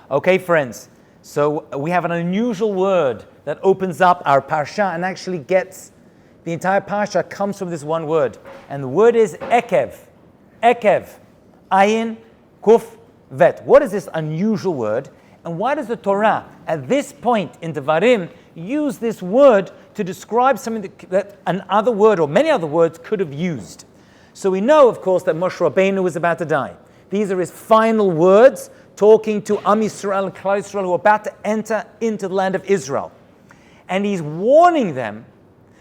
Okay, friends, so we have an unusual word that opens up our parsha and actually gets, the entire parsha comes from this one word. And the word is ekev. Ekev. Ayin, kuf, vet. What is this unusual word? And why does the Torah, at this point in Devarim, use this word to describe something that another word or many other words could have used? So we know, of course, that Moshe Rabbeinu was about to die. These are his final words, talking to Am Yisrael and Klal Yisrael who are about to enter into the land of Israel. And he's warning them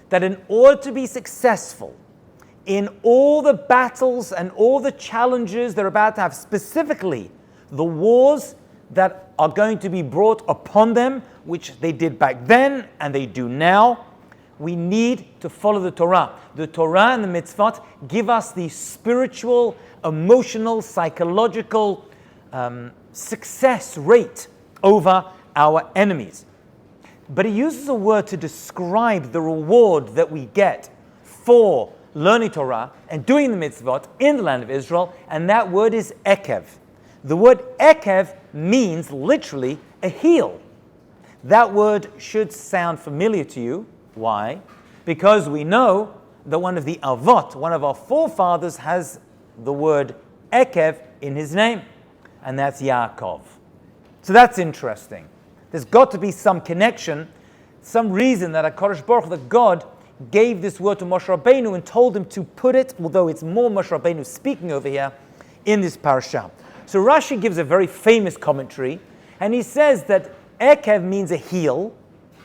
that in order to be successful in all the battles and all the challenges they're about to have, specifically the wars that are going to be brought upon them, which they did back then and they do now, we need to follow the Torah. The Torah and the Mitzvot give us the spiritual, emotional, psychological success rate over our enemies. But he uses a word to describe the reward that we get for learning Torah and doing the Mitzvot in the land of Israel, and that word is ekev. The word ekev means literally a heel. That word should sound familiar to you. Why? Because we know that one of the avot, one of our forefathers, has the word ekev in his name, and that's Yaakov. So that's interesting. There's got to be some connection, some reason that HaKadosh Baruch Hu, that God, gave this word to Moshe Rabbeinu and told him to put it, although it's more Moshe Rabbeinu speaking over here, in this parasha. So Rashi gives a very famous commentary, and he says that ekev means a heel,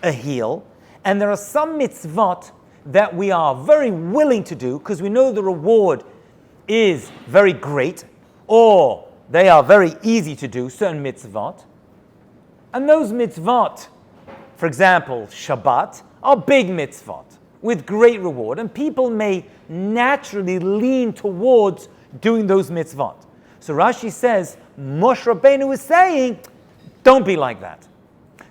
and there are some mitzvot that we are very willing to do because we know the reward is very great, or they are very easy to do, certain mitzvot. And those mitzvot, for example, Shabbat, are big mitzvot with great reward, and people may naturally lean towards doing those mitzvot. So Rashi says, Moshe Rabbeinu is saying, don't be like that.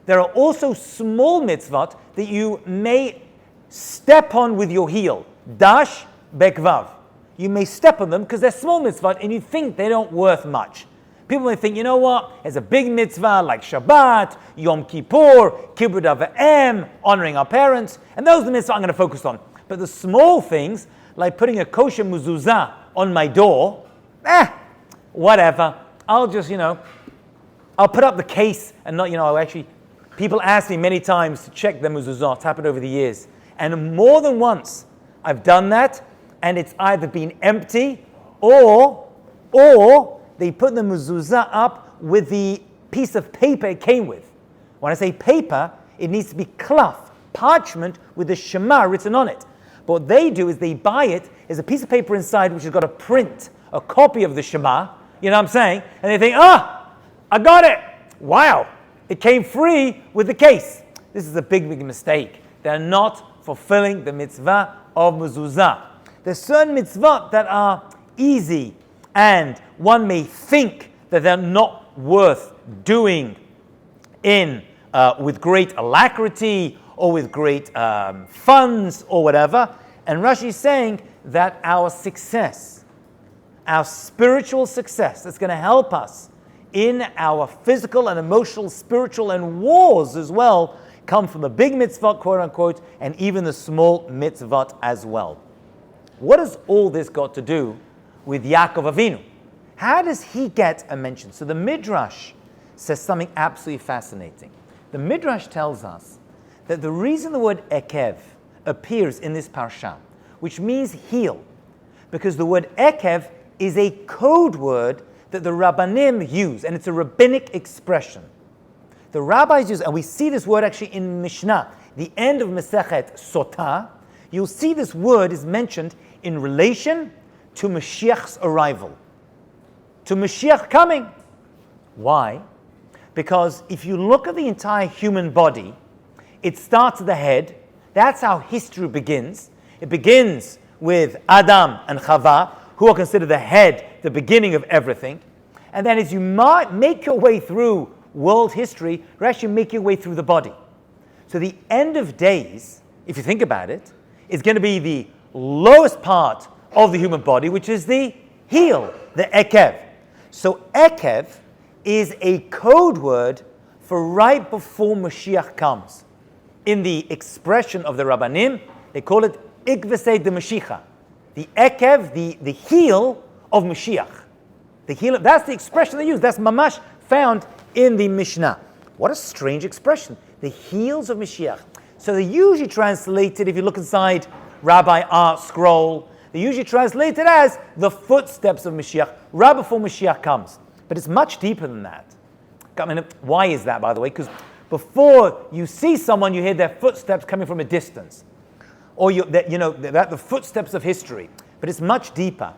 There are also small mitzvot that you may step on with your heel. Dash, bekvav. You may step on them because they're small mitzvot and you think they don't worth much. People may think, you know what, there's a big mitzvah like Shabbat, Yom Kippur, Kibbud Av V'em, honoring our parents, and those are the mitzvahs I'm going to focus on. But the small things, like putting a kosher mezuzah on my door, whatever. I'll just, I'll put up the case and not, actually, people ask me many times to check the mezuzah. It's happened over the years. And more than once, I've done that, and it's either been empty or they put the mezuzah up with the piece of paper it came with. When I say paper, it needs to be cloth, parchment with the Shema written on it. But what they do is they buy it, there's a piece of paper inside which has got a print, a copy of the Shema, you know what I'm saying? And they think, I got it. Wow, it came free with the case. This is a big mistake. They're not fulfilling the mitzvah of mezuzah. There's certain mitzvot that are easy, and one may think that they're not worth doing with great alacrity or with great funds or whatever. And Rashi is saying that our success, our spiritual success that's going to help us in our physical and emotional, spiritual, and wars as well, come from the big mitzvot, quote unquote, and even the small mitzvot as well. What has all this got to do with Yakov Ainu? How does he get a mention? So the Midrash says something absolutely fascinating. The Midrash tells us that the reason the word ekev appears in this parsha, which means heel, because the word ekev is a code word that the Rabbanim use, and it's a rabbinic expression. The rabbis use, and we see this word actually in Mishnah, the end of Masechet Sotah. You'll see this word is mentioned in relation to Mashiach's arrival, to Mashiach coming. Why? Because if you look at the entire human body, it starts at the head. That's how history begins. It begins with Adam and Chava, who are considered the head, the beginning of everything. And then as you make your way through world history, you actually make your way through the body. So the end of days, if you think about it, is going to be the lowest part of the human body, which is the heel, the ekev. So ekev is a code word for right before Mashiach comes. In the expression of the Rabbanim, they call it Ikvesei de Mashiach. The Ekev, the heel of Mashiach. The heel, that's the expression they use. That's mamash found in the Mishnah. What a strange expression. The heels of Mashiach. So they usually translate it, if you look inside Rabbi Art Scroll, they usually translate it as the footsteps of Mashiach, right before Mashiach comes. But it's much deeper than that. I mean, why is that, by the way? Because before you see someone, you hear their footsteps coming from a distance. Or the footsteps of history. But it's much deeper.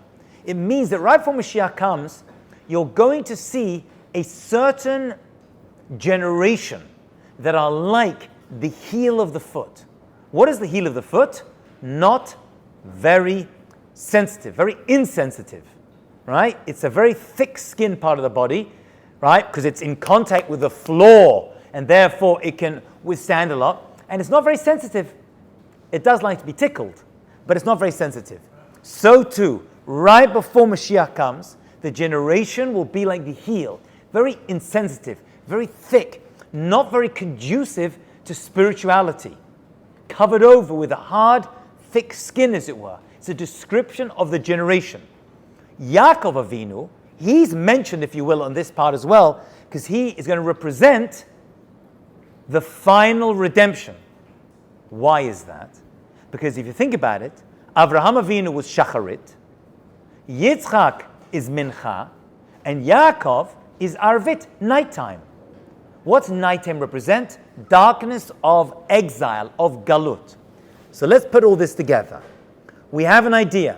It means that right before Mashiach comes, you're going to see a certain generation that are like the heel of the foot. What is the heel of the foot? Not very sensitive, very insensitive, right? It's a very thick-skinned part of the body, right? Because it's in contact with the floor, and therefore it can withstand a lot. And it's not very sensitive. It does like to be tickled, but it's not very sensitive. So too, right before Mashiach comes, the generation will be like the heel, very insensitive, very thick, not very conducive to spirituality, covered over with a hard, thick skin, as it were. It's a description of the generation. Yakov Ainu, he's mentioned, if you will, on this part as well, because he is going to represent the final redemption. Why is that? Because if you think about it, Avraham Avinu was Shacharit, Yitzchak is Mincha, and Yaakov is Arvit, nighttime. What's nighttime represent? Darkness of exile, of galut. So let's put all this together. We have an idea.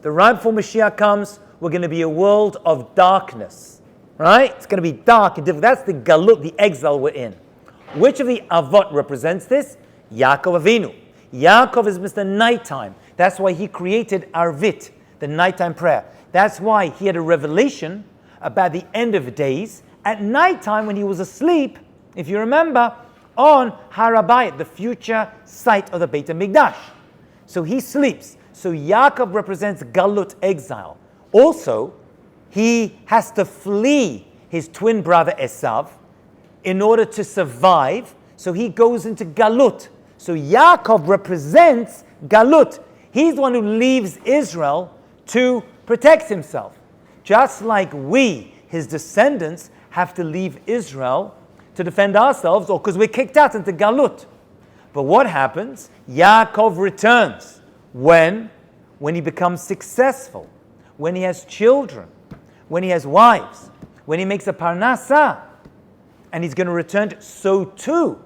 The right before Mashiach comes, we're going to be a world of darkness. Right? It's going to be dark and different. That's the galut, the exile we're in. Which of the avot represents this? Yaakov Avinu. Yaakov is Mr. Nighttime. That's why he created Arvit, the nighttime prayer. That's why he had a revelation about the end of days at nighttime when he was asleep, if you remember, on Har HaBayit, the future site of the Beit HaMikdash. So he sleeps. So Yaakov represents Galut, exile. Also, he has to flee his twin brother Esav in order to survive. So he goes into Galut. So Yaakov represents Galut. He's the one who leaves Israel to protect himself. Just like we, his descendants, have to leave Israel to defend ourselves, or because we're kicked out into Galut. But what happens? Yaakov returns. When? When he becomes successful, when he has children, when he has wives, when he makes a parnasah, and he's going to return. So too,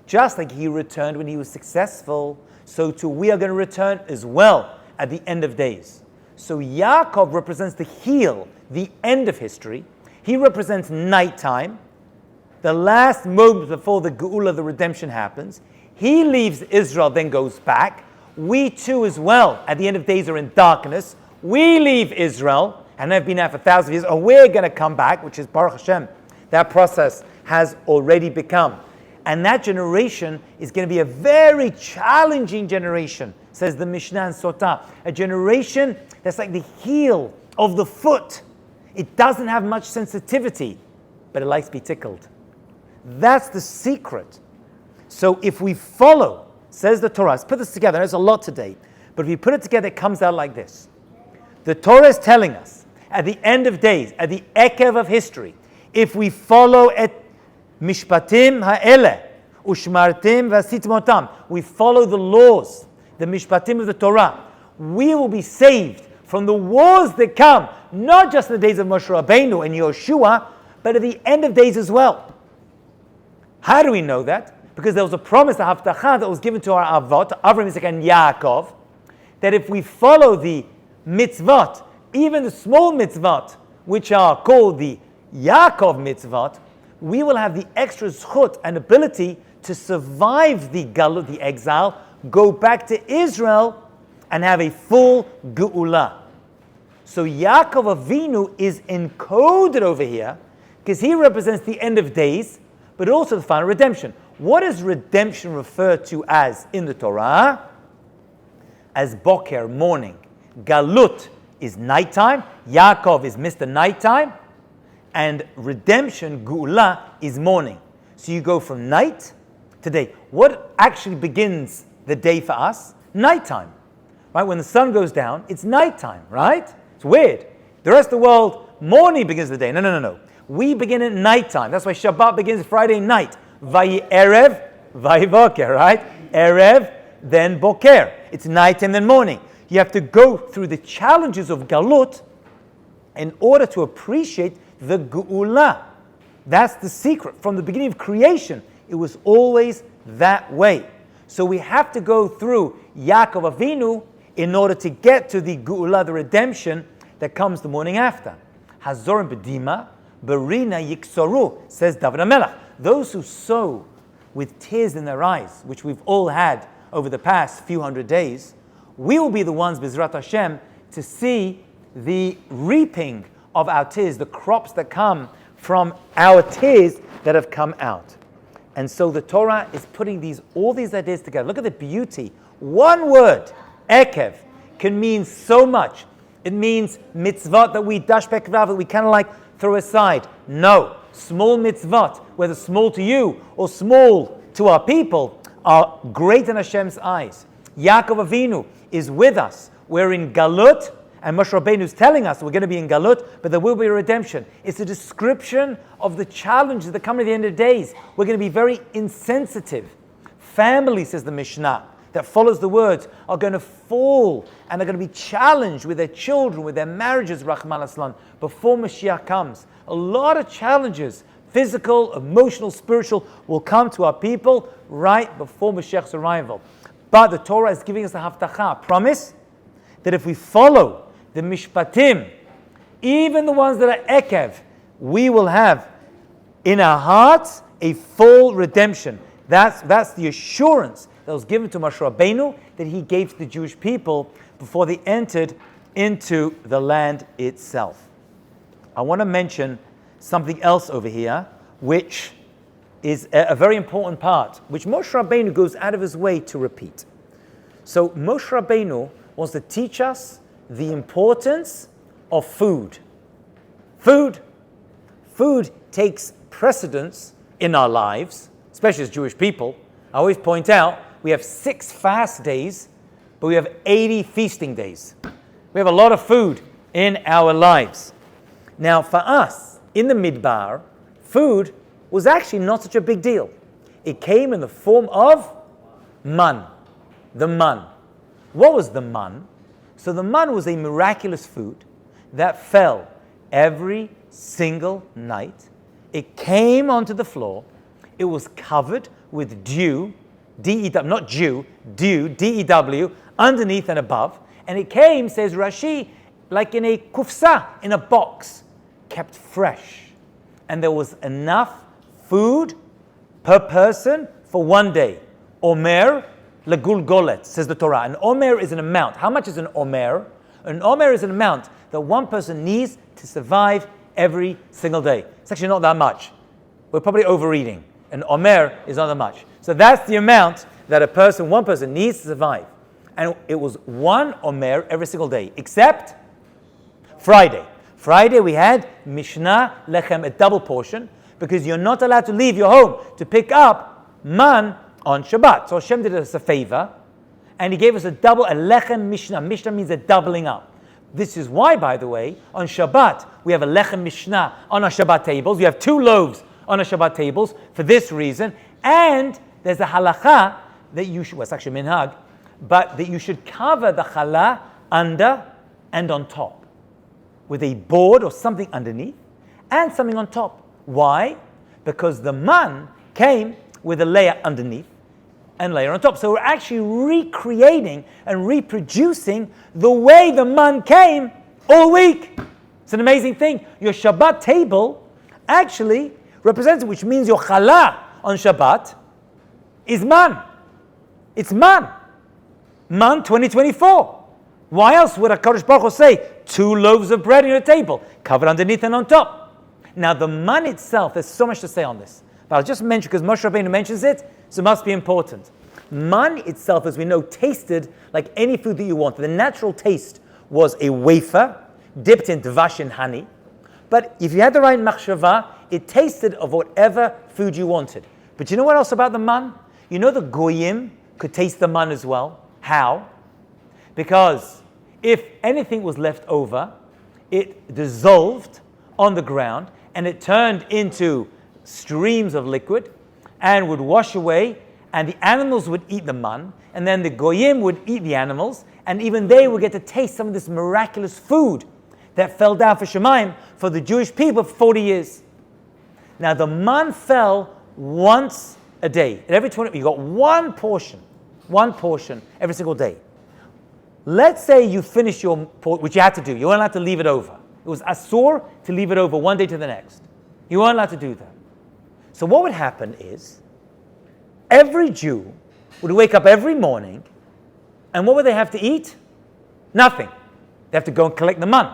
just like he returned when he was successful, so too we are going to return as well at the end of days. So Yaakov represents the heel, the end of history. He represents nighttime, the last moment before the Geula, the redemption happens. He leaves Israel, then goes back. We too as well, at the end of days, are in darkness. We leave Israel, and have been there for thousands of years, or we're going to come back, which is Baruch Hashem. That process has already become. And that generation is going to be a very challenging generation, says the Mishnah and Sotah. A generation that's like the heel of the foot. It doesn't have much sensitivity, but it likes to be tickled. That's the secret. So if we follow, says the Torah, let's put this together, there's a lot today, but if we put it together, it comes out like this. The Torah is telling us, at the end of days, at the ekev of history, if we follow et mishpatim ha'eleh, ushmartim v'asitmotam, we follow the laws, the mishpatim of the Torah, we will be saved from the wars that come, not just in the days of Moshe Rabbeinu and Yoshua, but at the end of days as well. How do we know that? Because there was a promise, a haftacha, that was given to our avot, Avraham, Yitzchak, and Yaakov, that if we follow the mitzvot, even the small mitzvot, which are called the Yaakov mitzvot, we will have the extra zchut and ability to survive the galut, the exile, go back to Israel, and have a full geula. So Yaakov Avinu is encoded over here because he represents the end of days, but also the final redemption. What is redemption referred to as in the Torah? As boker, morning. Galut is nighttime. Yaakov is Mr. Nighttime. And redemption, Geula, is morning. So you go from night to day. What actually begins the day for us? Nighttime. Right? When the sun goes down, it's nighttime, right? It's weird. The rest of the world, morning begins the day. No. We begin at nighttime. That's why Shabbat begins Friday night. Vayi Erev, Vayi Boker, right? Erev, then Boker. It's night and then morning. You have to go through the challenges of Galut in order to appreciate the Geula. That's the secret. From the beginning of creation, it was always that way. So we have to go through Yakov Ainu in order to get to the Geula, the redemption that comes the morning after. Hazorim B'dima, Berina Yiksoru, says David HaMelech. Those who sow with tears in their eyes, which we've all had over the past few hundred days, we will be the ones, B'ezrat Hashem, to see the reaping of our tears, the crops that come from our tears that have come out. And so the Torah is putting all these ideas together. Look at the beauty. One word, Ekev, can mean so much. It means mitzvot that we dashpek vav, that we kind of like throw aside. No, small mitzvot, whether small to you or small to our people, are great in Hashem's eyes. Yakov Ainu is with us. We're in Galut, and Moshe Rabbeinu is telling us we're going to be in Galut, but there will be a redemption. It's a description of the challenges that come at the end of days. We're going to be very insensitive. Family, says the Mishnah, that follows the words, are going to fall and are going to be challenged with their children, with their marriages, Rahman Aslan, before Mashiach comes. A lot of challenges, physical, emotional, spiritual, will come to our people right before Mashiach's arrival. But the Torah is giving us a haftacha, a promise, that if we follow the mishpatim, even the ones that are ekev, we will have in our hearts a full redemption. That's the assurance that was given to Moshe Rabbeinu, that he gave to the Jewish people before they entered into the land itself. I want to mention something else over here, which is a very important part, which Moshe Rabbeinu goes out of his way to repeat. So Moshe Rabbeinu wants to teach us the importance of food. Food takes precedence in our lives, especially as Jewish people. I always point out, we have 6 fast days, but we have 80 feasting days. We have a lot of food in our lives. Now, for us, in the Midbar, food was actually not such a big deal. It came in the form of man, the man. What was the man? So the man was a miraculous food that fell every single night. It came onto the floor. It was covered with dew, D-E-W, not Jew, dew, D-E-W, underneath and above. And it came, says Rashi, like in a kufsa, in a box, kept fresh. And there was enough food per person for one day. Omer legul golet, says the Torah. An omer is an amount. How much is an omer? An omer is an amount that one person needs to survive every single day. It's actually not that much. We're probably overeating. An omer is not that much. So that's the amount that one person needs to survive. And it was one omer every single day, except Friday. Friday we had Mishnah Lechem, a double portion, because you're not allowed to leave your home to pick up man on Shabbat. So Hashem did us a favor, and He gave us a Lechem Mishnah. Mishnah means a doubling up. This is why, by the way, on Shabbat, we have a Lechem Mishnah on our Shabbat tables. We have 2 loaves on our Shabbat tables for this reason. And there's a halacha that you should, well, it's actually minhag, but that you should cover the challah under and on top with a board or something underneath and something on top. Why? Because the man came with a layer underneath and layer on top. So we're actually recreating and reproducing the way the man came all week. It's an amazing thing. Your Shabbat table actually represents it, which means your challah on Shabbat is man. It's man. Man 2024. Why else would HaKadosh Baruch Hu say 2 loaves of bread on your table, covered underneath and on top? Now the man itself, there's so much to say on this. But I'll just mention, because Moshe Rabbeinu mentions it, so it must be important. Man itself, as we know, tasted like any food that you want. The natural taste was a wafer dipped in dvash and honey. But if you had the right machshava, it tasted of whatever food you wanted. But you know what else about the man? You know the goyim could taste the man as well. How? Because if anything was left over, it dissolved on the ground and it turned into streams of liquid and would wash away, and the animals would eat the man, and then the goyim would eat the animals, and even they would get to taste some of this miraculous food that fell down for Shemayim for the Jewish people for 40 years. Now the man fell once a day. At every 20, you got one portion every single day. Let's say you finish your portion, which you had to do. You weren't allowed to leave it over. It was asur to leave it over one day to the next. You weren't allowed to do that. So what would happen is, every Jew would wake up every morning, and what would they have to eat? Nothing. They have to go and collect the man.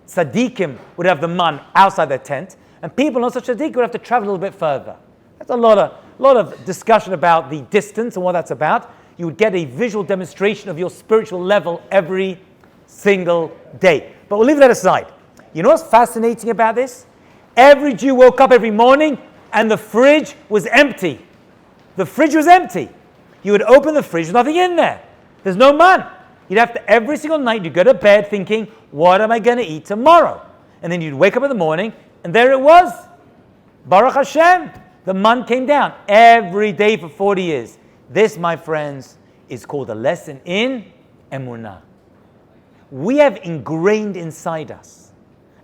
Tzaddikim would have the man outside their tent, and people not such tzaddikim would have to travel a little bit further. That's a lot of discussion about the distance and what that's about. You would get a visual demonstration of your spiritual level every single day. But we'll leave that aside. You know what's fascinating about this? Every Jew woke up every morning and the fridge was empty. The fridge was empty. You would open the fridge, there's nothing in there. There's no man. You'd have to, every single night, you'd go to bed thinking, what am I going to eat tomorrow? And then you'd wake up in the morning, and there it was. Baruch Hashem. The man came down every day for 40 years. This, my friends, is called a lesson in emunah. We have ingrained inside us,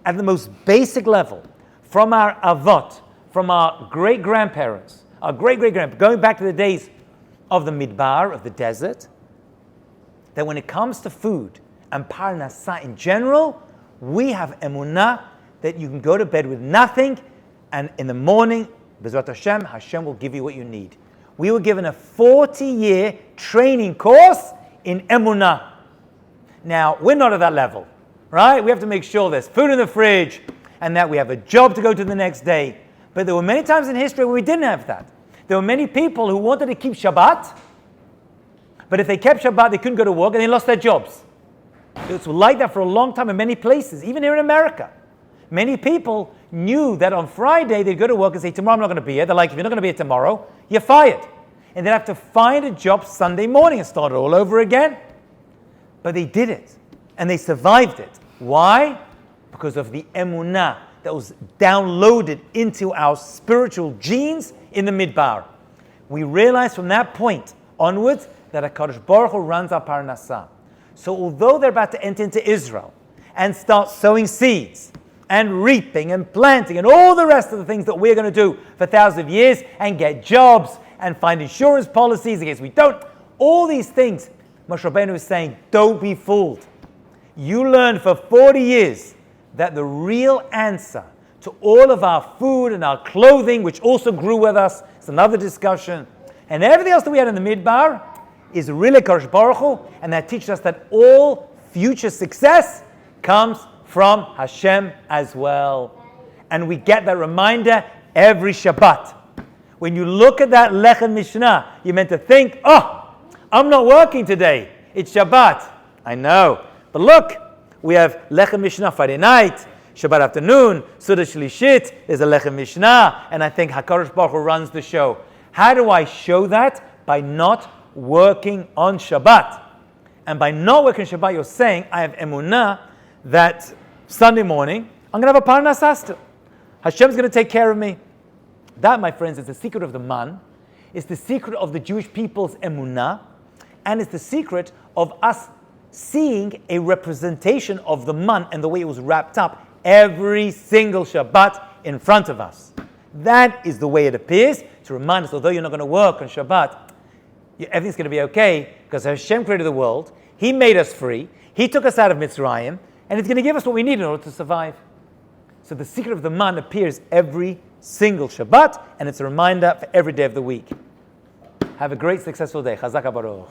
at the most basic level, from our avot, from our great-grandparents, our great-great-grandparents, going back to the days of the midbar, of the desert, that when it comes to food and parnasah in general, we have emunah that you can go to bed with nothing, and in the morning, B'ezrat Hashem, Hashem will give you what you need. We were given a 40-year training course in emunah. Now, we're not at that level, right? We have to make sure there's food in the fridge and that we have a job to go to the next day. But there were many times in history where we didn't have that. There were many people who wanted to keep Shabbat, but if they kept Shabbat, they couldn't go to work and they lost their jobs. It was like that for a long time in many places, even here in America. Many people knew that on Friday they'd go to work and say, tomorrow I'm not going to be here. They're like, if you're not going to be here tomorrow, you're fired. And they'd have to find a job Sunday morning and start all over again. But they did it. And they survived it. Why? Because of the emunah that was downloaded into our spiritual genes in the midbar. We realized from that point onwards that HaKadosh Baruch Hu runs our parnasah. So although they're about to enter into Israel and start sowing seeds and reaping and planting and all the rest of the things that we're going to do for thousands of years and get jobs and find insurance policies in case we don't, all these things, Moshe Rabbeinu is saying, don't be fooled. You learned for 40 years that the real answer to all of our food and our clothing, which also grew with us, it's another discussion, and everything else that we had in the midbar, is really Kadosh Baruch Hu, and that teaches us that all future success comes from Hashem as well. And we get that reminder every Shabbat. When you look at that Lechem Mishnah, you're meant to think, oh, I'm not working today. It's Shabbat. I know. But look, we have Lechem Mishnah Friday night, Shabbat afternoon, Suda Shlishit, there's a Lechem Mishnah, and I think HaKadosh Baruch Hu runs the show. How do I show that? By not working on Shabbat. And by not working on Shabbat, you're saying, I have emunah that Sunday morning, I'm going to have a parnasah still. Hashem's going to take care of me. That, my friends, is the secret of the man. It's the secret of the Jewish people's emunah. And it's the secret of us seeing a representation of the man and the way it was wrapped up every single Shabbat in front of us. That is the way it appears to remind us, although you're not going to work on Shabbat, everything's going to be okay because Hashem created the world. He made us free. He took us out of Mitzrayim, and He's going to give us what we need in order to survive. So the secret of the man appears every single Shabbat, and it's a reminder for every day of the week. Have a great, successful day. Chazak HaBaruch.